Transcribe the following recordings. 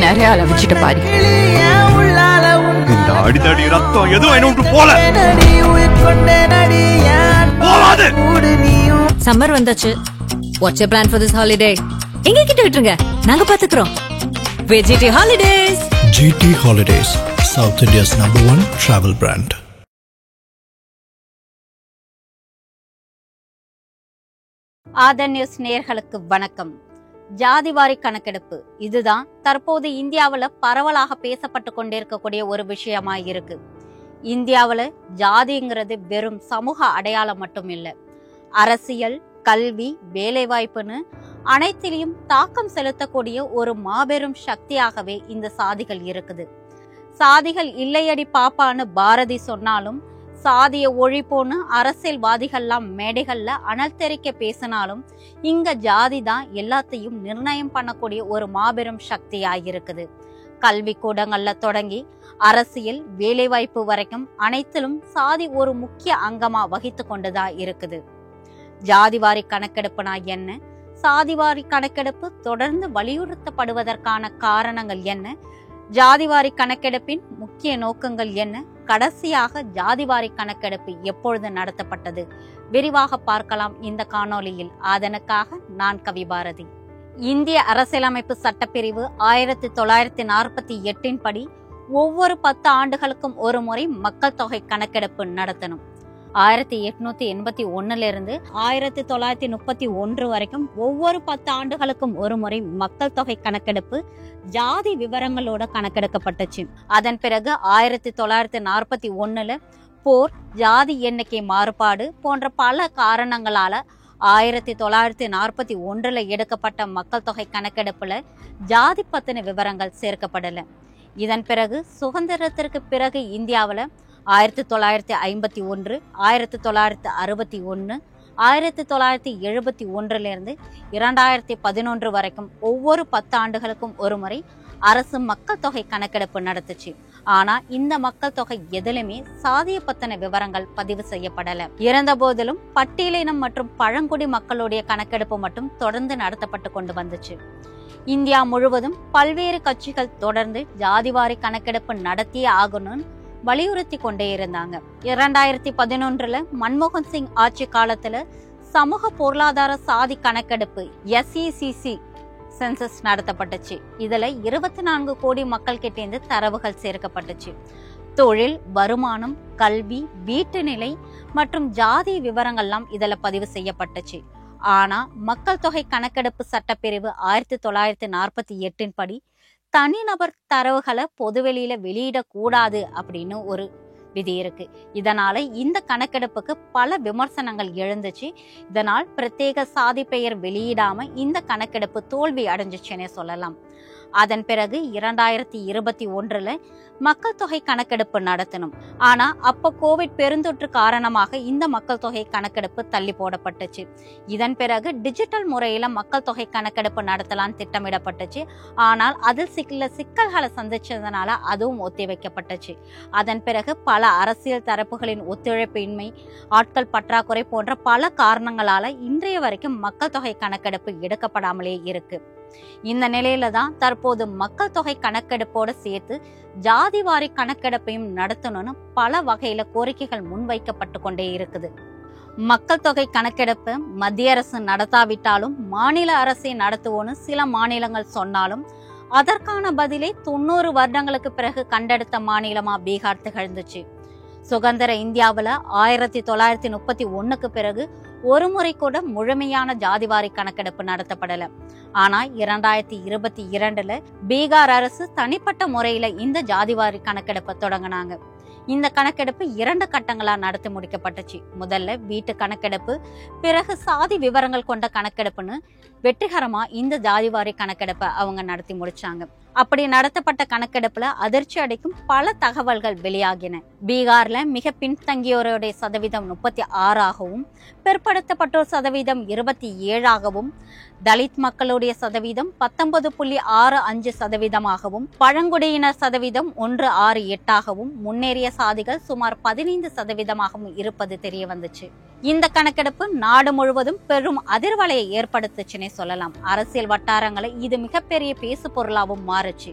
நிறைய அளவிச்சிட்டு பாரு. இந்த அடிதடி ரத்தம் எதுவும் என்ன விட்டு போல. சம்மர் வந்தாச்சு. What's your plan for this holiday? எங்க கிட்ட விட்டுருங்க, நாங்க பாத்துக்கிறோம். GT Holidays. GT Holidays, South India's #1 travel brand. ஆதன் நியூஸ் நேயர்களுக்கு வணக்கம். ஜாதிவாரி கணக்கெடுப்பு இதுதான் தற்போது இந்தியாவுல பரவலாக பேசப்பட்டு கொண்டிருக்கக்கூடிய ஒரு விஷயமா இருக்கு. இந்தியாவுல ஜாதிங்கிறது வெறும் சமூக அடையாளம் மட்டும் இல்ல, அரசியல், கல்வி, வேலைவாய்ப்புன்னு அனைத்திலையும் தாக்கம் செலுத்தக்கூடிய ஒரு மாபெரும் சக்தியாகவே இந்த சாதிகள் இருக்குது. சாதிகள் இல்லையடி பாப்பான்னு பாரதி சொன்னாலும், சாதிய ஒழிப்போன்னு அரசியல்வாதிகள்லாம் மேடைகள்ல அனல் தெரிக்க பேசினாலும், இங்க ஜாதி தான் எல்லாத்தையும் நிர்ணயம் பண்ணக்கூடிய ஒரு மாபெரும் சக்தியாயிருக்குது. கல்வி கூடங்கள்ல தொடங்கி அரசியல், வேலைவாய்ப்பு வரைக்கும் அனைத்திலும் சாதி ஒரு முக்கிய அங்கமா வகித்து கொண்டுதான் இருக்குது. ஜாதிவாரி கணக்கெடுப்புனா என்ன, சாதிவாரி கணக்கெடுப்பு தொடர்ந்து வலியுறுத்தப்படுவதற்கான காரணங்கள் என்ன, ஜாதிவாரி கணக்கெடுப்பின் முக்கிய நோக்கங்கள் என்ன, கடைசியாக ஜாதிவாரி கணக்கெடுப்பு எப்பொழுது நடத்தப்பட்டது, விரிவாக பார்க்கலாம் இந்த காணொலியில். அதனுக்காக நான் கவிபாரதி. இந்திய அரசியலமைப்பு சட்டப்பிரிவு 1948 படி ஒவ்வொரு 10 ஆண்டுகளுக்கும் ஒரு முறை மக்கள் தொகை கணக்கெடுப்பு நடத்தணும். 1881 1931 வரைக்கும் ஒவ்வொரு 10 ஆண்டுகளுக்கும் ஒரு முறை மக்கள் தொகை கணக்கெடுப்பு ஜாதி விவரங்களோட கணக்கெடுக்கப்பட்டுச்சு. அதன் பிறகு 1941 போர், ஜாதி எண்ணிக்கை மாறுபாடு போன்ற பல காரணங்களால 1941 எடுக்கப்பட்ட மக்கள் தொகை கணக்கெடுப்புல ஜாதி பத்தின விவரங்கள் சேர்க்கப்படல. இதன் பிறகு சுதந்திரத்திற்கு பிறகு இந்தியாவுல 1951, 1961, 1971 2011 வரைக்கும் ஒவ்வொரு 10 ஆண்டுகளுக்கும் ஒரு முறை அரசு மக்கள் தொகை கணக்கெடுப்பு நடத்துச்சு. ஆனா இந்த மக்கள் தொகை எதிலுமே சாதிய பத்தின விவரங்கள் பதிவு செய்யப்படல. இருந்த போதிலும் பட்டியலினம் மற்றும் பழங்குடி மக்களுடைய கணக்கெடுப்பு மட்டும் தொடர்ந்து நடத்தப்பட்டு கொண்டு வந்துச்சு. இந்தியா முழுவதும் பல்வேறு கட்சிகள் தொடர்ந்து ஜாதிவாரி கணக்கெடுப்பு நடத்தியே ஆகணும்னு வலியுறுத்தி கொண்டே இருந்தாங்க. 2011 மன்மோகன் சிங் ஆட்சி காலத்துல சமூக பொருளாதார சாதி கணக்கெடுப்பு SECC சென்சஸ் நடத்தப்பட்டுச்சு. இதுல 24 கோடி மக்கள் கிட்டேந்து தரவுகள் சேர்க்கப்பட்டுச்சு. தொழில், வருமானம், கல்வி, வீட்டு நிலை மற்றும் ஜாதி விவரங்கள்லாம் இதுல பதிவு செய்யப்பட்டுச்சு. ஆனா மக்கள் தொகை கணக்கெடுப்பு சட்டப்பிரிவு 1948 படி தனிநபர் தரவுகளை பொதுவெளியில வெளியிடக்கூடாது அப்படின்னு ஒரு விதி இருக்கு. இதனால இந்த கணக்கெடுப்புக்கு பல விமர்சனங்கள் எழுந்துச்சு. இதனால் பிரத்யேக சாதி பெயர் வெளியிடாம இந்த கணக்கெடுப்பு தோல்வி அடைஞ்சிச்சுன்னே சொல்லலாம். அதன் பிறகு 2021 மக்கள் தொகை கணக்கெடுப்பு நடத்தணும். ஆனா அப்ப கோவிட் பெருந்தொற்று காரணமாக இந்த மக்கள் தொகை கணக்கெடுப்பு தள்ளி போடப்பட்டுச்சு. இதன் பிறகு டிஜிட்டல் முறையில மக்கள் தொகை கணக்கெடுப்பு நடத்தலான்னு திட்டமிடப்பட்டுச்சு. ஆனால் அதில் சில சிக்கல்களை சந்திச்சதுனால அதுவும் ஒத்திவைக்கப்பட்டுச்சு. அதன் பிறகு பல அரசியல் தரப்புகளின் ஒத்துழைப்பின்மை, ஆட்கள் பற்றாக்குறை போன்ற பல காரணங்களால இன்றைய வரைக்கும் மக்கள் தொகை கணக்கெடுப்பு எடுக்கப்படாமலே இருக்கு. இந்த நிலையில தான் தற்போது மக்கள் தொகை கணக்கெடுப்போட சேர்த்து ஜாதிவாரி கணக்கெடுப்பையும் நடத்தணும்னு பல வகையில கோரிக்கைகள் முன்வைக்கப்பட்டு கொண்டே இருக்குது. மக்கள் தொகை கணக்கெடுப்பு மத்திய அரசு நடத்தாவிட்டாலும் மாநில அரசை நடத்துவோன்னு சில மாநிலங்கள் சொன்னாலும், அதற்கான பதிலை 90 வருடங்களுக்கு பிறகு கண்டெடுத்த மாநிலமா பீகார் திகழ்ந்துச்சு. சுதந்திர இந்தியாவுல 1931 பிறகு ஒரு முறை கூட முழுமையான ஜாதிவாரி கணக்கெடுப்பு நடத்தப்படல. ஆனா 2022 பீகார் அரசு தனிப்பட்ட முறையில இந்த ஜாதிவாரி கணக்கெடுப்பை தொடங்கினாங்க. இந்த கணக்கெடுப்பு 2 கட்டங்களா நடத்தி முடிக்கப்பட்டுச்சு. முதல்ல வீட்டு கணக்கெடுப்பு, பிறகு சாதி விவரங்கள் கொண்ட கணக்கெடுப்புன்னு வெற்றிகரமா இந்த ஜாதிவாரி கணக்கெடுப்பை அவங்க நடத்தி முடிச்சாங்க. அப்படி நடத்தப்பட்ட கணக்கெடுப்புல அதிர்ச்சி அடைக்கும் பல தகவல்கள் வெளியாகின. பீகார்ல மிக பின்தங்கியோருடைய சதவீதம் 36ஆகவும், பிற்படுத்தப்பட்டோர் சதவீதம் 27ஆகவும், தலித் மக்களுடைய சதவீதம் 19.65%, பழங்குடியினர் சதவீதம் 1.68%, முன்னேறிய சாதிகள் சுமார் 15% இருப்பது தெரிய வந்துச்சு. இந்த கணக்கெடுப்பு நாடு முழுவதும் பெரும் அதிர்வலையை ஏற்படுத்துச்சுன்னே சொல்லலாம். அரசியல் வட்டாரங்களை இது மிகப்பெரிய பேசு பொருளாகவும் மாறுச்சு.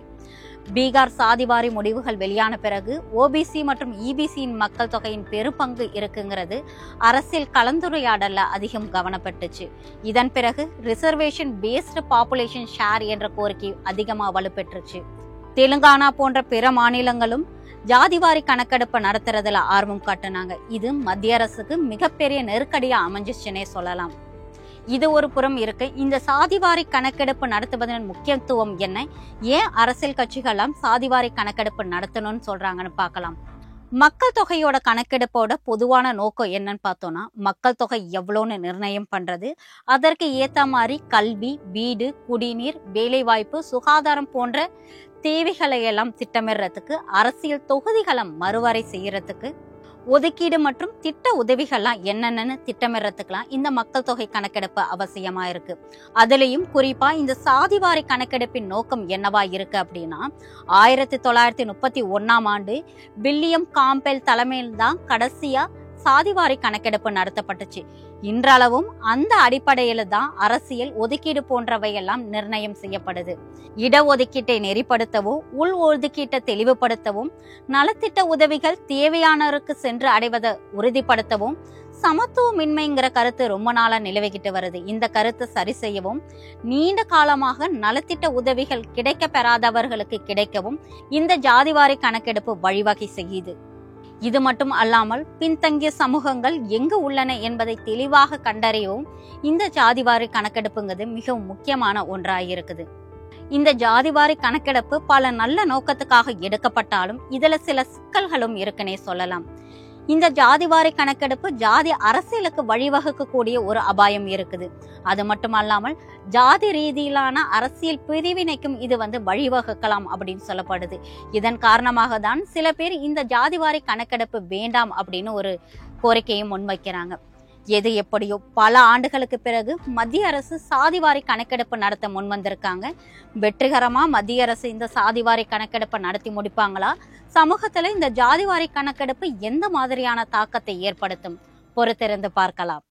பீகார் சாதிவாரி முடிவுகள் வெளியான பிறகு ஓபிசி மற்றும் இபிசியின் மக்கள் தொகையின் பெரும்பங்கு இருக்குங்கிறது அரசியல் கலந்துரையாடல்ல அதிகம் கவனப்பட்டுச்சு. இதன் பிறகு ரிசர்வேஷன் பேஸ்டு பாப்புலேஷன் ஷேர் என்ற கோரிக்கை அதிகமா வலுப்பெற்றுச்சு. தெலுங்கானா போன்ற பிற மாநிலங்களும் ஜாதிவாரி கணக்கெடுப்பு நடத்துறதுல ஆர்வம் காட்டினாங்க. இது மத்திய அரசுக்கு மிகப்பெரிய நெருக்கடியா அமைஞ்சிச்சுன்னே சொல்லலாம். இது ஒரு புறம் இருக்கு. இந்த சாதிவாரி கணக்கெடுப்பு நடத்துவதன் முக்கியத்துவம் என்ன, ஏன் அரசியல் கட்சிகள்லாம் சாதிவாரி கணக்கெடுப்பு நடத்தணும்னு சொல்றாங்கன்னு பார்க்கலாம். மக்கள் தொகையோட கணக்கெடுப்போட பொதுவான நோக்கம் என்னன்னு பார்த்தோம்னா, மக்கள் தொகை எவ்வளோன்னு நிர்ணயம் பண்றது, அதற்கு ஏத்த மாதிரி கல்வி, வீடு, குடிநீர், வேலைவாய்ப்பு, சுகாதாரம் போன்ற தேவைகளை எல்லாம் திட்டமிடுறதுக்கு, அரசியல் தொகுதிகளை மறுவரை செய்யறதுக்கு, ஒதுக்கீடு மற்றும் திட்ட உதவிகள்லாம் என்னென்னு திட்டமிடுறதுக்கெல்லாம் இந்த மக்கள் தொகை கணக்கெடுப்பு அவசியமா இருக்கு. அதுலயும் குறிப்பா இந்த சாதிவாரி கணக்கெடுப்பின் நோக்கம் என்னவா இருக்கு அப்படின்னா, 1931 வில்லியம் காம்பெல் தலைமையில் தான் கடைசியா சாதிவாரி கணக்கெடுப்பு நடத்தப்பட்டுச்சு. இன்றளவும் அந்த அடிப்படையில தான் அரசியல் ஒதுக்கீடு போன்றவையெல்லாம் நிர்ணயம் செய்யப்படுது. இடஒதுக்கீட்டை நெறிப்படுத்தவும், உள் ஒதுக்கீட்டை தெளிவுபடுத்தவும், நலத்திட்ட உதவிகள் தேவையானவருக்கு சென்று அடைவதை உறுதிப்படுத்தவும், சமத்துவமின்மைங்கிற கருத்து ரொம்ப நாளா நிலவிக்கிட்டு வருது. இந்த கருத்தை சரி செய்யவும், நீண்ட காலமாக நலத்திட்ட உதவிகள் கிடைக்க பெறாதவர்களுக்கு கிடைக்கவும் இந்த ஜாதிவாரி கணக்கெடுப்பு வழிவகை செய்யுது. இது மட்டும் அல்லாமல் பின்தங்கிய சமூகங்கள் எங்கு உள்ளன என்பதை தெளிவாக கண்டறியவும் இந்த ஜாதிவாரி கணக்கெடுப்புங்கிறது மிகவும் முக்கியமான ஒன்றாயிருக்குது. இந்த ஜாதிவாரி கணக்கெடுப்பு பல நல்ல நோக்கத்துக்காக எடுக்கப்பட்டாலும் இதுல சில சிக்கல்களும் இருக்குன்னே சொல்லலாம். இந்த ஜாதிவாரி கணக்கெடுப்பு ஜாதி அரசியலுக்கு வழிவகுக்கக்கூடிய ஒரு அபாயம் இருக்குது. அது மட்டும் அல்லாமல் ஜாதி ரீதியிலான அரசியல் பிரிவினைக்கும் இது வழிவகுக்கலாம் அப்படின்னு சொல்லப்படுது. இதன் காரணமாக தான் சில பேர் இந்த ஜாதிவாரி கணக்கெடுப்பு வேண்டாம் அப்படின்னு ஒரு கோரிக்கையும் முன்வைக்கிறாங்க. எது எப்படியோ பல ஆண்டுகளுக்கு பிறகு மத்திய அரசு சாதிவாரி கணக்கெடுப்பு நடத்த முன்வந்திருக்காங்க. வெற்றிகரமா மத்திய அரசு இந்த சாதிவாரி கணக்கெடுப்பை நடத்தி முடிப்பாங்களா? சமூகத்துல இந்த ஜாதிவாரி கணக்கெடுப்பு எந்த மாதிரியான தாக்கத்தை ஏற்படுத்தும்? பொறுத்திருந்து பார்க்கலாம்.